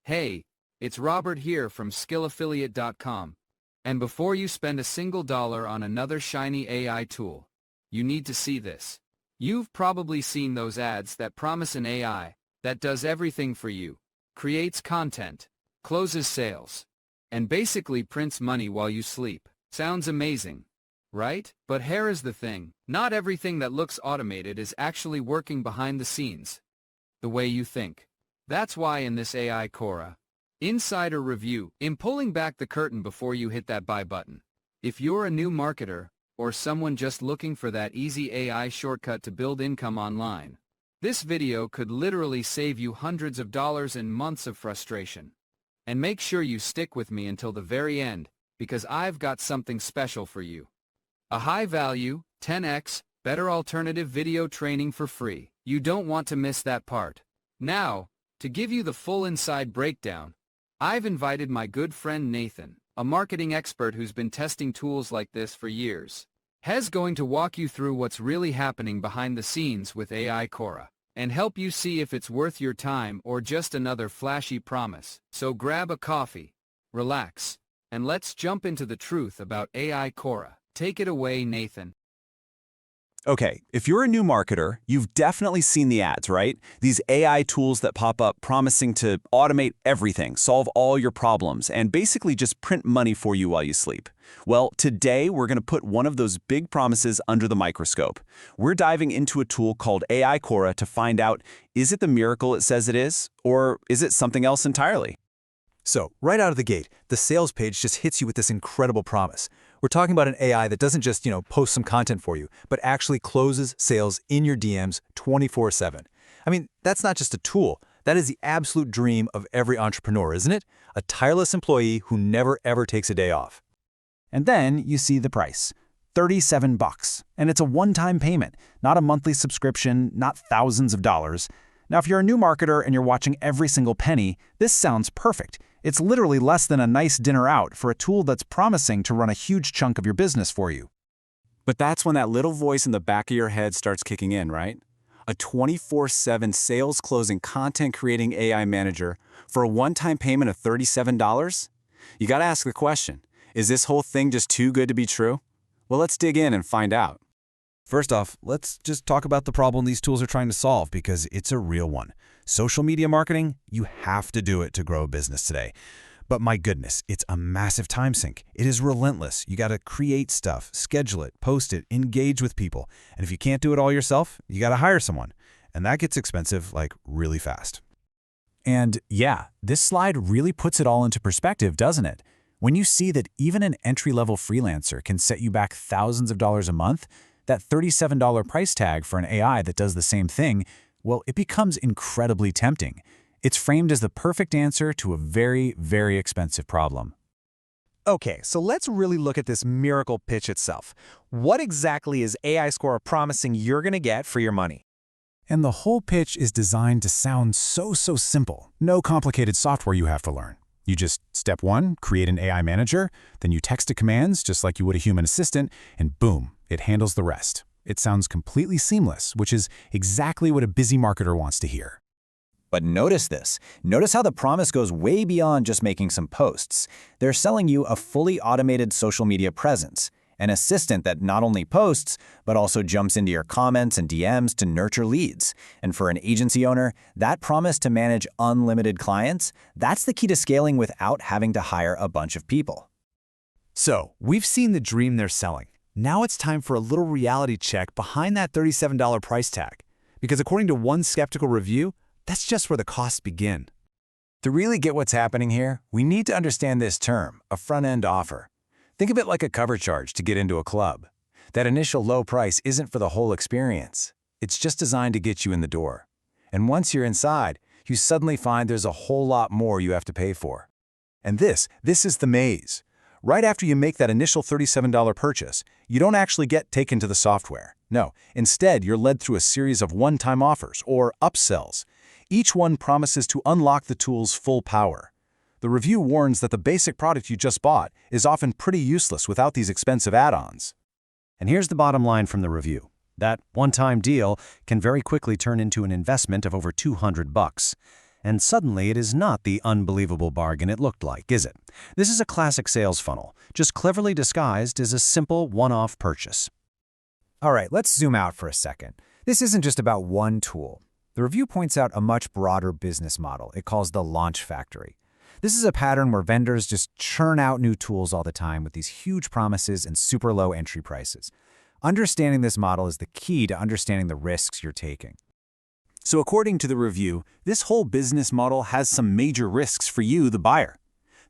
Hey, it's Robert here from SkillAffiliate.com. And before you spend a single dollar on another shiny AI tool, you need to see this. You've probably seen those ads that promise an AI that does everything for you, creates content, closes sales, and basically prints money while you sleep. Sounds amazing, right? But here is the thing. Not everything that looks automated is actually working behind the scenes the way you think. That's why in this AI Cora Insider review, I'm pulling back the curtain before you hit that buy button. If you're a new marketer, or someone just looking for that easy AI shortcut to build income online, this video could literally save you hundreds of dollars and months of frustration. And make sure you stick with me until the very end, because I've got something special for you. A high-value, 10x, better alternative video training for free. You don't want to miss that part. Now, to give you the full inside breakdown, I've invited my good friend Nathan, a marketing expert who's been testing tools like this for years. He's going to walk you through what's really happening behind the scenes with AI Cora, and help you see if it's worth your time or just another flashy promise. So grab a coffee, relax, and let's jump into the truth about AI Cora. Take it away, Nathan. Okay, if you're a new marketer, you've definitely seen the ads, right? These AI tools that pop up promising to automate everything, solve all your problems, and basically just print money for you while you sleep. Well, today we're going to put one of those big promises under the microscope. We're diving into a tool called AI Cora to find out, is it the miracle it says it is, or is it something else entirely? So, right out of the gate, the sales page just hits you with this incredible promise. We're talking about an AI that doesn't just, post some content for you, but actually closes sales in your DMs 24/7. I mean, that's not just a tool. That is the absolute dream of every entrepreneur, isn't it? A tireless employee who never ever takes a day off. And then you see the price, $37. And it's a one-time payment, not a monthly subscription, not thousands of dollars. Now, if you're a new marketer and you're watching every single penny, this sounds perfect. It's literally less than a nice dinner out for a tool that's promising to run a huge chunk of your business for you. But that's when that little voice in the back of your head starts kicking in, right? A 24/7 sales closing content creating AI manager for a one-time payment of $37? You gotta ask the question, is this whole thing just too good to be true? Well, let's dig in and find out. First off, let's just talk about the problem these tools are trying to solve because it's a real one. Social media marketing, you have to do it to grow a business today. But my goodness, it's a massive time sink. It is relentless. You got to create stuff, schedule it, post it, engage with people. And if you can't do it all yourself, you got to hire someone. And that gets expensive, like really fast. And yeah, this slide really puts it all into perspective, doesn't it? When you see that even an entry-level freelancer can set you back thousands of dollars a month, that $37 price tag for an AI that does the same thing, well, it becomes incredibly tempting. It's framed as the perfect answer to a very, very expensive problem. Okay, so let's really look at this miracle pitch itself. What exactly is AI Cora promising you're going to get for your money? And the whole pitch is designed to sound so simple. No complicated software you have to learn. You just, step one, create an AI manager, then you text it commands just like you would a human assistant, and boom, it handles the rest. It sounds completely seamless, which is exactly what a busy marketer wants to hear. But notice this. Notice how the promise goes way beyond just making some posts. They're selling you a fully automated social media presence, an assistant that not only posts, but also jumps into your comments and DMs to nurture leads. And for an agency owner, that promise to manage unlimited clients, that's the key to scaling without having to hire a bunch of people. So, we've seen the dream they're selling. Now it's time for a little reality check behind that $37 price tag. Because according to one skeptical review, that's just where the costs begin. To really get what's happening here, we need to understand this term, a front-end offer. Think of it like a cover charge to get into a club. That initial low price isn't for the whole experience. It's just designed to get you in the door. And once you're inside, you suddenly find there's a whole lot more you have to pay for. And this is the maze. Right after you make that initial $37 purchase, you don't actually get taken to the software. No, instead you're led through a series of one-time offers, or upsells. Each one promises to unlock the tool's full power. The review warns that the basic product you just bought is often pretty useless without these expensive add-ons. And here's the bottom line from the review. That one-time deal can very quickly turn into an investment of over $200. and suddenly it is not the unbelievable bargain it looked like, is it? This is a classic sales funnel, just cleverly disguised as a simple one-off purchase. All right, let's zoom out for a second. This isn't just about one tool. The review points out a much broader business model it calls the launch factory. This is a pattern where vendors just churn out new tools all the time with these huge promises and super low entry prices. Understanding this model is the key to understanding the risks you're taking. So according to the review, this whole business model has some major risks for you, the buyer.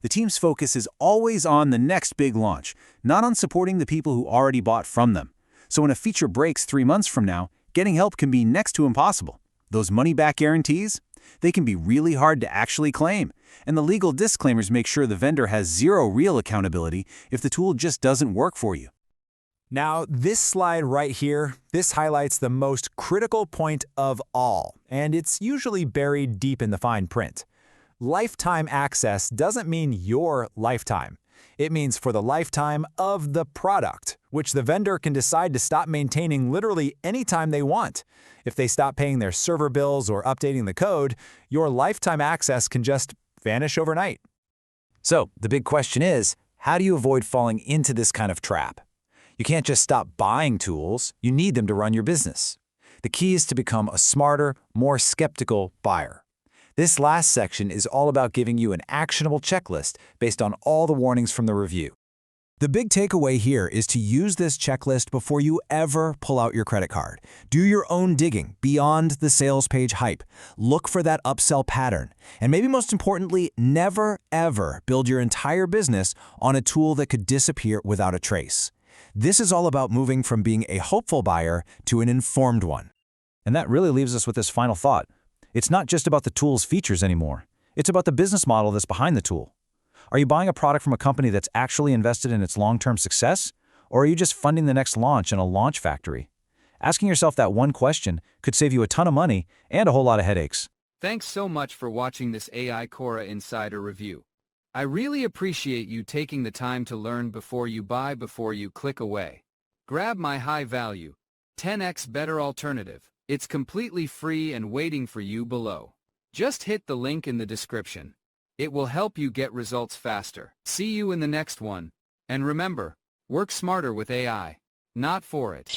The team's focus is always on the next big launch, not on supporting the people who already bought from them. So when a feature breaks 3 months from now, getting help can be next to impossible. Those money-back guarantees? They can be really hard to actually claim, and the legal disclaimers make sure the vendor has zero real accountability if the tool just doesn't work for you. Now, this slide right here, this highlights the most critical point of all, and it's usually buried deep in the fine print. Lifetime access doesn't mean your lifetime. It means for the lifetime of the product, which the vendor can decide to stop maintaining literally anytime they want. If they stop paying their server bills or updating the code, your lifetime access can just vanish overnight. So, the big question is, how do you avoid falling into this kind of trap? You can't just stop buying tools, you need them to run your business. The key is to become a smarter, more skeptical buyer. This last section is all about giving you an actionable checklist based on all the warnings from the review. The big takeaway here is to use this checklist before you ever pull out your credit card. Do your own digging beyond the sales page hype. Look for that upsell pattern. And maybe most importantly, never ever build your entire business on a tool that could disappear without a trace. This is all about moving from being a hopeful buyer to an informed one. And that really leaves us with this final thought. It's not just about the tool's features anymore. It's about the business model that's behind the tool. Are you buying a product from a company that's actually invested in its long-term success? Or are you just funding the next launch in a launch factory? Asking yourself that one question could save you a ton of money and a whole lot of headaches. Thanks so much for watching this AI Cora Insider review. I really appreciate you taking the time to learn before you buy, before you click away. Grab my high-value, 10x better alternative. It's completely free and waiting for you below. Just hit the link in the description. It will help you get results faster. See you in the next one. And remember, work smarter with AI, not for it.